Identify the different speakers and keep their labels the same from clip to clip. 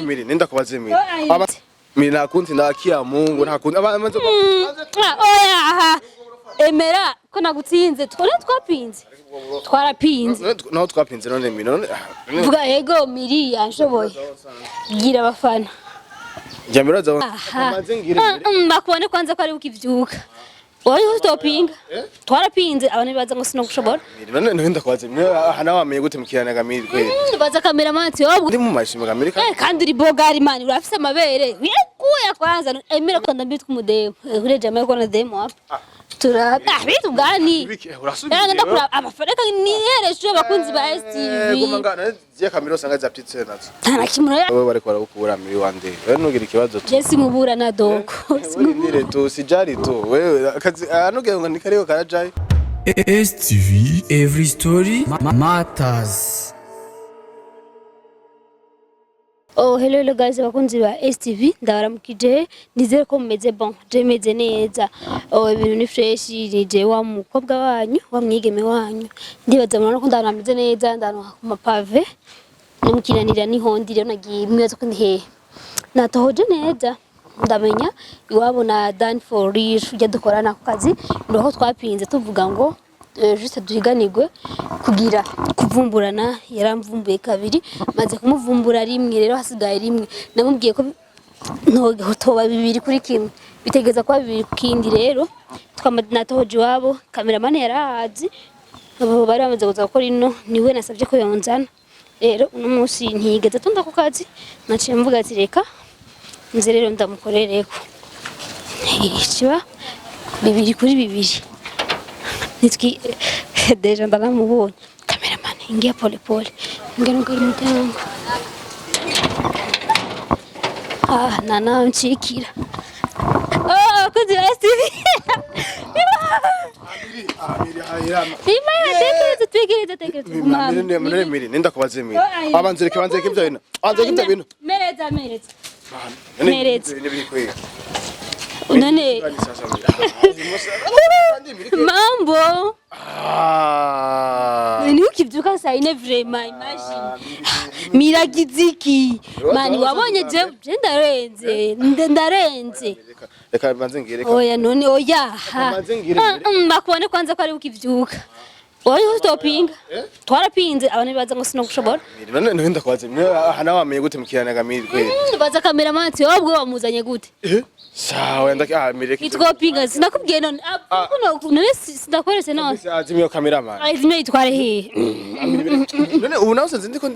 Speaker 1: Miri nenda kubaze miri. Miri nakunzi ndakia Mungu ntakunzi abamanze
Speaker 2: oya emera ko nagutsinze twapinze twarapinze
Speaker 1: no twapinze none miri none
Speaker 2: vuga yego miri yanshoboye gira abafana
Speaker 1: Jamira za amaze ngire
Speaker 2: bakubone kwanza ko ari ukivyuka Oyi utopinga twarapinze abantu baza ngo sino gushobora
Speaker 1: none nenda kubaze hana wamenye gute mukirana gamiri kweli
Speaker 2: baza cameraman ati wowe
Speaker 1: ndi mu mashimo gamiri
Speaker 2: kandi uri bogari man urafise amabere wikuya kwanza emera ko ndambitwa umudemo ureje amaye ko na demo hapa turaba bitu gani ngenda kura amafareka nihereje bakunzi ba STV
Speaker 1: gumangana je kamera sanga zaptitse nazo
Speaker 2: ntana kimura
Speaker 1: wowe bariko barakubura miri wande wewe nugira ikibazo
Speaker 2: je simubura na doko
Speaker 1: ndire to sijari to wewe akazi anuge ngo nikariyo karajaye
Speaker 3: STV every story matters.
Speaker 2: Oh hello guys bakunzi ba STV ndabaramukije nizere ko mumeze bon je meze neza ibintu ni fresh nije wa mukobwa wanyu wa mwigeme wanyu ndibaza murana ko ndarameze neza ndano ku mapave nimukinanira ni hondire nagiye mwibaza ko ndi he natohoje neza ndamenya iwabo na Dan for real ujya dukorana ku kazi ndoho twapinze tuvuga ngo juste duhiganirwe kugira kuvumburana yaramvumbuye kabiri maze kumuvumbura rimwe rero hasigaye rimwe namubwiye ko toba bibiri kuri kimwe bitegeza kwa bibiri kindi rero twamadnatoje wabo cameraman yarahazi abo bari bamaze kuza gukora ino niwe nasabye ko yonzana rero uno munsi ntigeze tonda ku kazi naciye mvuga ati reka nze rero ndamukorereko ikiba bibiri kuri bibiri nitwi deja ndaramubonye cameraman ingia pole pole ngeno ngari mutanga nana nchikira kuzi STV
Speaker 1: miri nenda kubaze miri abanzereke ibyo bintu anzereke ibyo bintu
Speaker 2: mereza none mambo ni ukivyuka saa 4 vraiment imagine miragiziki mani wabonye je ndarenze
Speaker 1: reka banze ngire
Speaker 2: oya none oya bakubone kwanza ko ari ukivyuka oyi utopinga twarapinze abantu baza ngo sino gushobora
Speaker 1: none nenda kubaze hana wamenye gute mukirana gamiri kweli
Speaker 2: baza cameraman ati wowe wamuzanye gute
Speaker 1: sawa ndaka mireke
Speaker 2: itwopinga sinakubwiye none none sindakorese none
Speaker 1: azimiyo cameraman
Speaker 2: azimiyo itware he
Speaker 1: none ubu nawe senze ndiko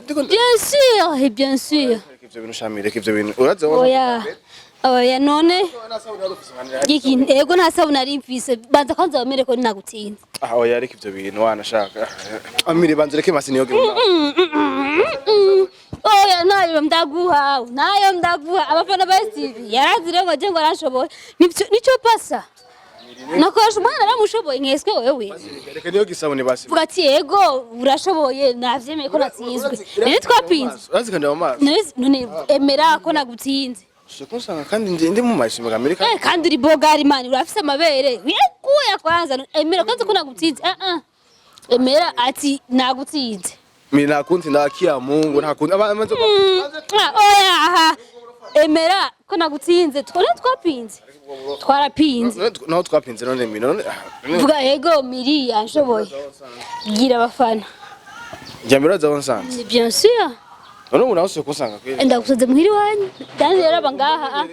Speaker 2: bien sûr
Speaker 1: ivyo bintu shamireke ivyo bintu uraze
Speaker 2: oya none giki ego ntasabu nari mfise banza kwanza bamere ko nagutsinze
Speaker 1: oya ariko ivyo bintu wanashaka amire banzereke masini yoge
Speaker 2: oya nayo ndaguha abafana ba STV yarazire ngo je ngo arashoboye nico pasa nakoresha umwana aramushoboye nkeswe wewe
Speaker 1: reka niyo gisabone basi
Speaker 2: vuga ati ego urashoboye navyemeye ko natsinzwe none twapinze
Speaker 1: urazikanda mu maso
Speaker 2: none emera ko nagutsinze
Speaker 1: Shekusanga kandi ndi mu mashimo Amerika
Speaker 2: kandi uri bogari man urafise amabere wikuya kwanza emera kwanza ko nagutsinze emera ati nagutsinze
Speaker 1: mimi nakunzi ndakia Mungu ntakunzi abamanze
Speaker 2: oya emera ko nagutsinze twapinze twarapinze
Speaker 1: no twapinze none mimi none
Speaker 2: vuga yego miri yanshoboye gira abafana
Speaker 1: Jamira za wansanze
Speaker 2: bien sûr
Speaker 1: none ubu nawe kusanga kweli
Speaker 2: ndagusoze muhiri wanyu kandi rero abangaha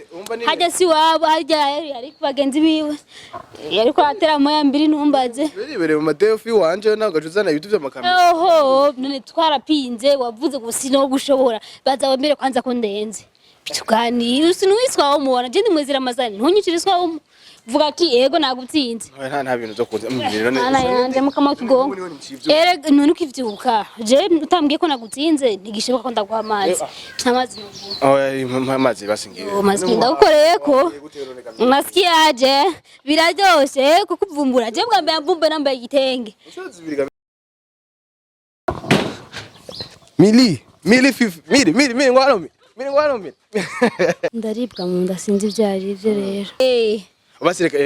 Speaker 2: hajya si wabo hajya yari bagenzi biwe yari ko atera moya mbiri numbaze
Speaker 1: bere mu matefi wanje nagacuzana ibintu by'amakamera
Speaker 2: oho none twarapinze wavuze gusino gushobora baza bamere kwanza ko ndenze bitugani usinuwiswa wo mubona je ndimwezira amazani ntunyuciriswa wo vuga ati yego nagutsinze
Speaker 1: nta bintu byo kuza none
Speaker 2: ana yanje mukama kigongo none ukivyuka je utambwiye ko nagutsinze ntigishoboka ko ndaguha amazi amazi
Speaker 1: amazi basingiye
Speaker 2: amazi ndagukoreye ko maski yaje biraryoshe kukuvumbura je bwa mbere mvumbe nambaye igitenge
Speaker 1: mili ngwano
Speaker 2: ndaribwa mu nda sinzi byari byo rero
Speaker 1: basireka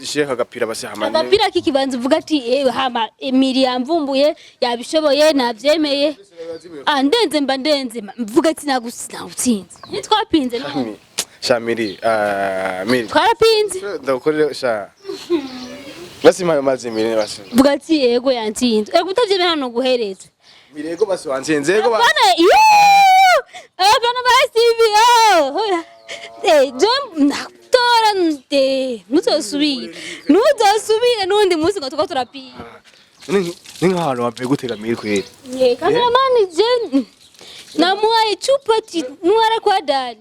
Speaker 1: sheka agapira basi hamane
Speaker 2: agapira kikibanza uvuga ati hama Emiri yamvumbuye yabishoboye navyemeye ndenze mba ndenze mvuga ati nagutsinze nitwapinze no
Speaker 1: Shamiri Miri
Speaker 2: twarapinze
Speaker 1: ndakorera sha basi maze Miri basi
Speaker 2: vuga ati yego yantsinze utavyemeye hano guhereza
Speaker 1: Mirego basi wansenze yego basi
Speaker 2: bana basi hoya jom torante nuzosubire nundi musi ngo tuko turapiye
Speaker 1: ninga hano wape gutega Miri kweli
Speaker 2: cameraman je namuhaye chupa nuara kwa Dani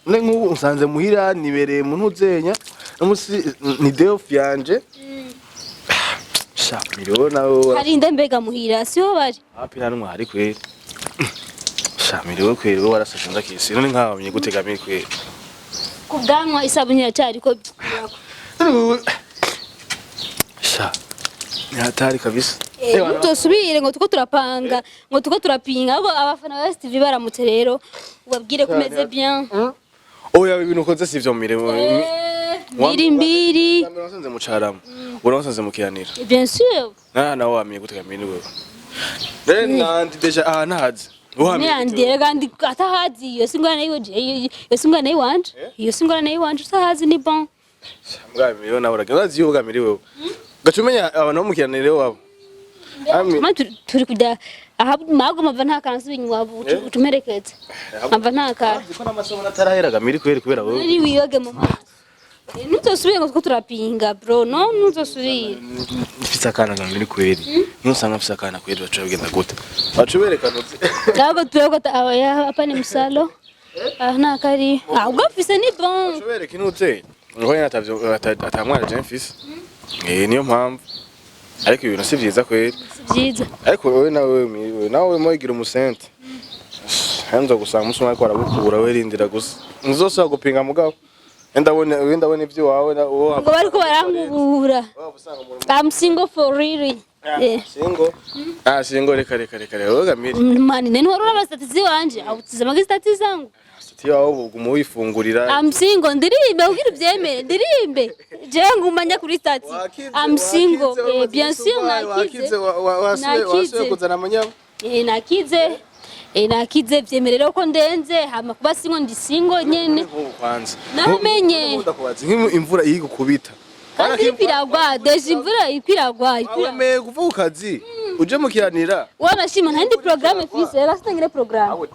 Speaker 1: Nengu usanze muhira nibereye muntu uzenya namusi ni day off yanje sha Miri nawe
Speaker 2: hari ndembega muhira siho bari
Speaker 1: hapi nta numwe hari kweli sha Miri kweli we warasashe ndakisi none nkabamye gutega Miri kweli
Speaker 2: kubwanwa isabuni yacyari ko
Speaker 1: sha ni hatari kabisa
Speaker 2: tutosubire ngo tuko turapanga ngo tuko turapinga abo abafana ba STV baramutse rero ubabwire kumeze bien
Speaker 1: oya ibintu ukoze sivyo Miri
Speaker 2: mbiri
Speaker 1: urasanze mucaramo urasanze mukiyanira
Speaker 2: bien sûr
Speaker 1: na wamye gutega Miri wewe nandi deja nahazi
Speaker 2: ne andire kandi atahazi iyo singwana nayo wanje iyo singwana nayo wanje utahazi ni bon
Speaker 1: mbwa Miri nawe urazi yoga Miri wewe gacumenya abantu bamukiyanire wabo
Speaker 2: turi kujya aha mago mava nta kansu binywa utumerekeze mava nta ka
Speaker 1: ko n'amasomo ataraheraga Miri kweli kubera wowe
Speaker 2: ari wiyoge mu maso nutosubire ngo turapinga bro no nutosubire
Speaker 1: mfite akana ga Miri kweli nusanga mfite akana kweli bacu bagenda gute bacubereka nutse
Speaker 2: gago turego hapa ni msalo nta kari ugafise ni bon
Speaker 1: bacubereka nutse ngo yatavyo atamwana je mfise niyo mpamvu ariko ibintu si vyiza kweli
Speaker 2: vyiza
Speaker 1: ariko wowe nawe moyigira umusente hanzo gusanga umusuma ariko aragukura we rindira gusa nzosaba gupinga mugabo ndabona ivyo wawe
Speaker 2: ngo bariko barangubura I'm single for really
Speaker 1: single reka wowe Gamiri
Speaker 2: mani nene warura abastatizi wanje awutiza magistatizi zangu
Speaker 1: wawe ugumu wifungurira
Speaker 2: I'm single ndirimbe ugira uvyemere ndirimbe je ngumanya kuri stati I'm single bien sûr nakize
Speaker 1: wasuye kuzana amanyama
Speaker 2: nakize vyemerera ko ndenze hama kuba singo ndi single nyene namenye
Speaker 1: imvura igukubita
Speaker 2: kandi piragwa deje imvura ipiragwa
Speaker 1: me kuva ukazi uje mukiranira
Speaker 2: wanashima ntandi programme fise rasitangire programme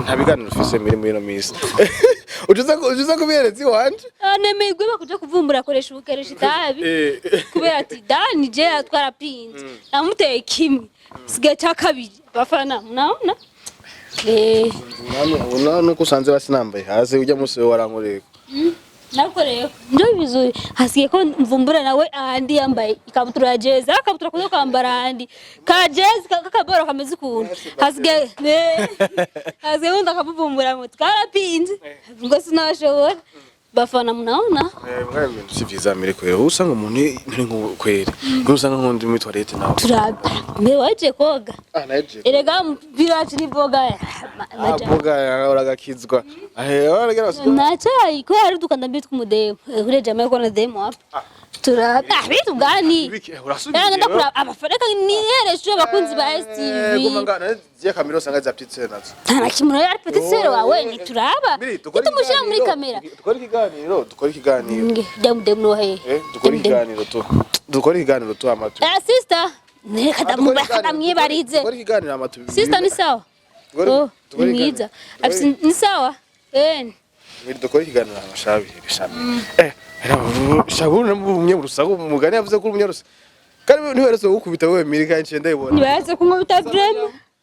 Speaker 1: nta biganiro fise muri no misi ujuza kuberezi wanje
Speaker 2: nemegwe bakuja kuvumbura akoresha ubukeresha itabi kubera ati Dani je atwara pinzi namuteye kimwe sigaye cya kabiri bafana naona
Speaker 1: nuko usanze basinambaye hasi ujya musi warankoreka
Speaker 2: nakoreye ndio bizuri hasiye ko mvumbura nawe ahandi yambaye ikabutura ya jezi akabutura kuzo kwambara ahandi ka jezi kakaboro kameze ukuntu hasiye wenda kabuvumbura mu twarapinze ngo sinashobora bafana munaona
Speaker 1: si vyiza Miri kweli usanga umuntu ntari nko kweli usanga nkundi mu toilette nawe
Speaker 2: turaba mbe waje koga
Speaker 1: naje
Speaker 2: erega village ni boga
Speaker 1: boga uragakizwa uragera
Speaker 2: nacayi ko hari dukanda mbitwa umudemo kure jama ko na demo hapa turaba bitu gani ngenda kura amafareka ni heresho bakunzi ba STV
Speaker 1: gumangana ziya kamera usanga zaptitse nazo
Speaker 2: tana kimuro yari petitsero wawe ni turaba tumushira muri kamera
Speaker 1: dukora ikiganiro
Speaker 2: dem no he
Speaker 1: dukora ikiganiro tu amatu
Speaker 2: sister ne kada mwibarize
Speaker 1: dukora ikiganiro amatu
Speaker 2: sister ni sawa mwiza afisi ni sawa
Speaker 1: dukora ikiganiro amashabi shabu namubumye murusago mugani yavuze ko umunyarusa kandi ntiweretse gukubita wewe Miri kandi nce ndayibona
Speaker 2: nibaze kunkubita brem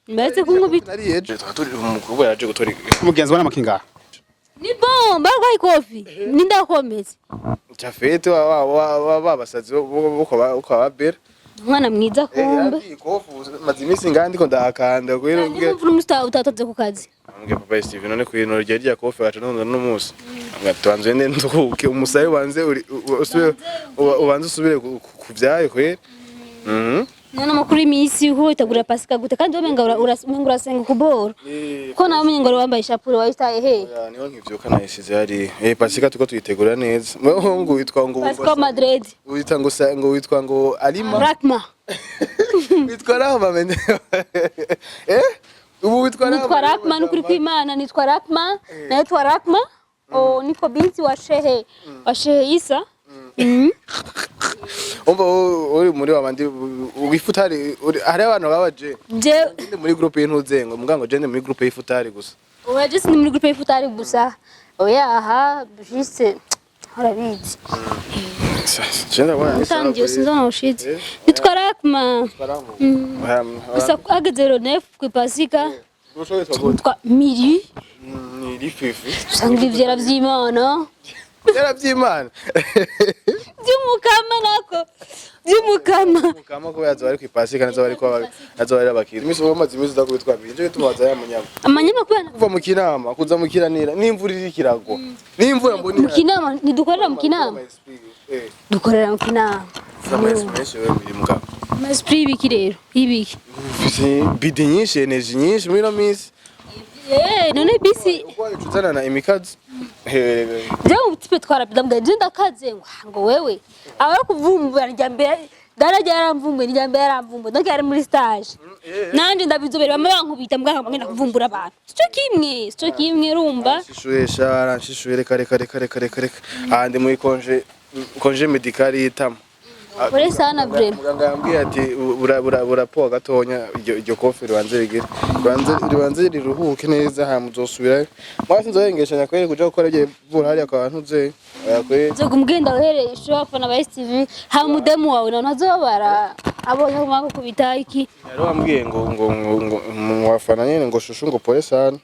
Speaker 2: nibaze kunkubita
Speaker 1: ari ejo twaturi umukobwa yaje gutora
Speaker 4: mugenzi wana makinga
Speaker 2: ni bomba rwa ikofi nindakomeze
Speaker 1: Chafete wa basazi uko babera
Speaker 2: mwana mwiza kumbe
Speaker 1: ikofu mazimisi ngandi ko ndakanda kwero
Speaker 2: ubwe mvuga utataze ku kazi
Speaker 1: ambwe papa Steve none kwino rya rya kofi gaca no musi ngatwanze ne nduke umusaye wanze uri ubanze usubire kuvyaye kwero
Speaker 2: none makuru imisi uho itagura pasika gute kandi womenga urasenga kuboro ko nawe umenye ngo wambaye ishapure wayitaye he
Speaker 1: niho nkivyuka nayisize hari pasika tuko tuyitegura neza ngo witwa ngo
Speaker 2: Pasika Madrid
Speaker 1: witwa ngo Alima
Speaker 2: Rakma
Speaker 1: witwa Rama mende ubu witwa
Speaker 2: Rakma nukuri kwimana nitwa Rakma naitwa Rakma niko binti wa Shehe Isa
Speaker 1: umva uri muri wabandi wifutari hari abantu babaje
Speaker 2: je
Speaker 1: muri groupe y'intuzengo mugango je muri groupe y'ifutari gusa
Speaker 2: oya je ni muri groupe y'ifutari gusa oya aha juste harabizi
Speaker 1: Jenda wana
Speaker 2: Utangiye sinzona ushitse nitwa Rakma gusa agezero nef ku pasika twa miri
Speaker 1: ni fifi
Speaker 2: sangwa ivyera vy'Imana
Speaker 1: by'Imana
Speaker 2: by'umukama nako by'umukama
Speaker 1: ko yazo bari ku pasika nazo bari abakiri imisi bo mazi imisi zakubitwa bije tubaza ya munyama
Speaker 2: amanyama kubana
Speaker 1: kuva mu kinama kuza mu kiranira n'imvura iri kirago n'imvura mboni
Speaker 2: mu kinama nidukorera mu kinama dukorera mu kinama esprit biki rero ibiki
Speaker 1: bidi nyinshi energy nyinshi muri no misi
Speaker 2: none bisi
Speaker 1: uko yicuzana na imikazi
Speaker 2: Ndio mtipe twarabida mgaje ndakaze ngo wewe abara kuvumbura njyambere daraja yaramvumbuye njyambere yaramvumbuye donc yari muri stage nanje ndabizobera bamwe bankubita mbwa hamwe nakuvumbura abantu cyo kimwe rumba
Speaker 1: shishuesha aranshishuye reka andi muri congé médical yitama
Speaker 2: Ore sana bre
Speaker 1: muganga yambwiye ati urapoa gatonya iryo kofi ribanze riruhuke neza hamuzosubira mwasi nzoyengeshanya kwere kuja gukora ibyo vura hari akantu ze yakwe
Speaker 2: zo kumgenda uhereye shofa na ba STV ha mudemu wawe nazobara abonye kumako kubita iki
Speaker 1: rero wambwiye ngo mwafana nyene ngo shushu ngo pole sana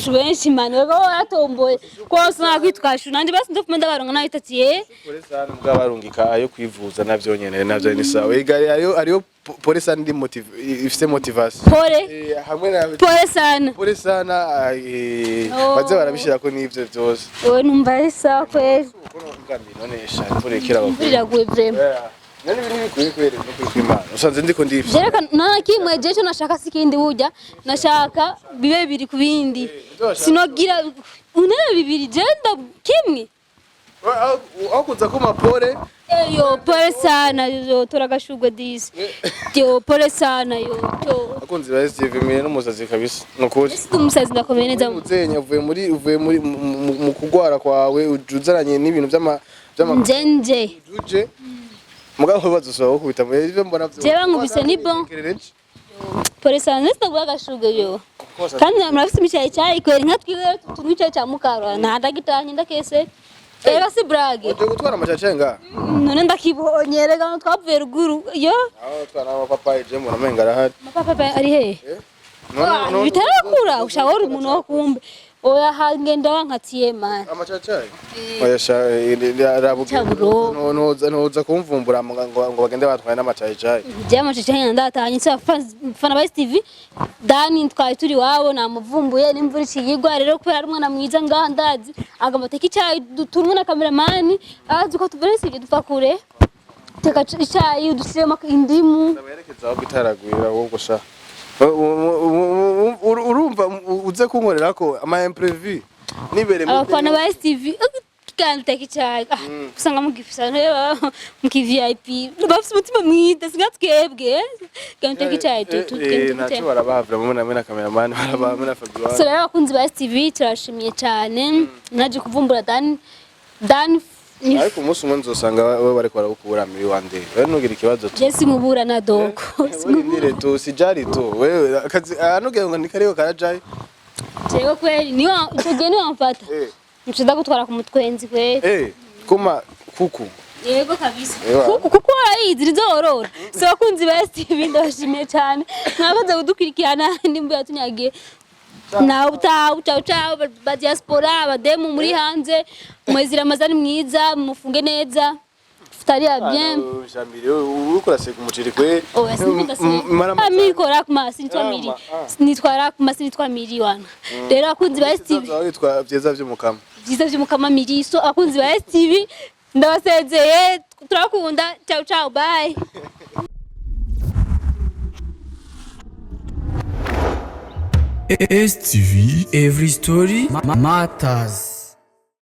Speaker 2: Shubenshi mani wego watomboye kwose nakwitwashu nanje basi ndofuma ndabaronga nahitatiye
Speaker 1: pole sana mbwa barungika ayo kwivuza navyo nyene navyo ni sawa igari ariyo pole sana ndi ifise motivation
Speaker 2: pole
Speaker 1: hamwe na
Speaker 2: pole sana
Speaker 1: baze barabishira ko nivyo byose
Speaker 2: we numva isa kweli
Speaker 1: none shapure kira bakuru
Speaker 2: biraguye vrema
Speaker 1: nani biri kwere no kwimana usanze ndiko ndivyo
Speaker 2: jereka nana kimwe jecho nashaka sikindi burya nashaka bibe biri kubindi sinogira unene bibiri genda kimwe
Speaker 1: akuza ko mapore
Speaker 2: yo pole sana yo toragashugwe disi yo pole sana yo
Speaker 1: akunzi ba STV mire n'umusazi kabisa nukuri
Speaker 2: umusazi ndakomeye neza
Speaker 1: muzenya uvuye muri mu kugwara kwawe ujuzaranye n'ibintu by'ama
Speaker 2: njenje
Speaker 1: uje mugabo bazosaba kubita mu ivyo mbona byo
Speaker 2: jeba nkubise ni bon pole sana ndagashugwe yo kandi murafite imicaye cyayi kwera nka twiwe tumwicaye cya mukaro ntandagitanye ndakese Era si brage.
Speaker 1: Uje gutwara amacachenga.
Speaker 2: None ndakibonye rega twavuye ruguru. Yo.
Speaker 1: Aho twana abapapa je mbona menga arahari.
Speaker 2: Papa ari he? No. Bitarakura ushawora umuntu wo kumbe. Oya hangenda wankatiye man.
Speaker 1: Amacachenga. Oya sha rabuge. Noza kumvumbura ngo bagende batwaye n'amacachenga.
Speaker 2: Je amacachenga ndatanye se fana ba TV. Dani twari turi wabo namuvumbuye n'imvura ikiyigwa rero kubera ari umwana mwiza ngahandazi agamoteka icyayi dutumwe na cameraman azi ko tuveresije dupfa kure teka icyayi udushyiremo indimu
Speaker 1: ndaberekeza aho gitaragwira ahubwo sha urumva uze kunkorera ko ama imprévu nibere
Speaker 2: abafana ba STV kandi teka icyayi usanga mugifisa mu VIP bafite umutima mwiza sigatwebwe kandi teka icyayi
Speaker 1: ntacyo barabavira mu na cameraman barabavira na Fabio
Speaker 2: so rero abakunzi ba STV turashimiye cyane naje kuvumbura Dan
Speaker 1: ariko umunsi umwe nzosanga we bariko barakubura muri wande we nugira ikibazo
Speaker 2: je simubura na doko
Speaker 1: simubura to sijari to wewe akazi anuge ngo nikariyo karajaye
Speaker 2: jewe kweli niyo icyo ni wamfata mshida gutwara ku mutwenzi kweli
Speaker 1: kuma kuku
Speaker 2: yego kabisa kuko arayizi rizorora so abakunzi ba STV ndashimiye cyane mwabaze kudukurikirana ndimbo yatunyagiye na utau ba diaspora abademu muri hanze mwezi Ramazani mwiza mufunge neza futari ya bien
Speaker 1: jamire ukora se kumuciri kwe
Speaker 2: amiko rakma sinitwa rakma sinitwa miliwana rero akunzi ba STV
Speaker 1: witwa byiza vy'umukama
Speaker 2: miri so akunzi ba STV ndabasezeye turakunda ciao bye
Speaker 3: STV, every story matters.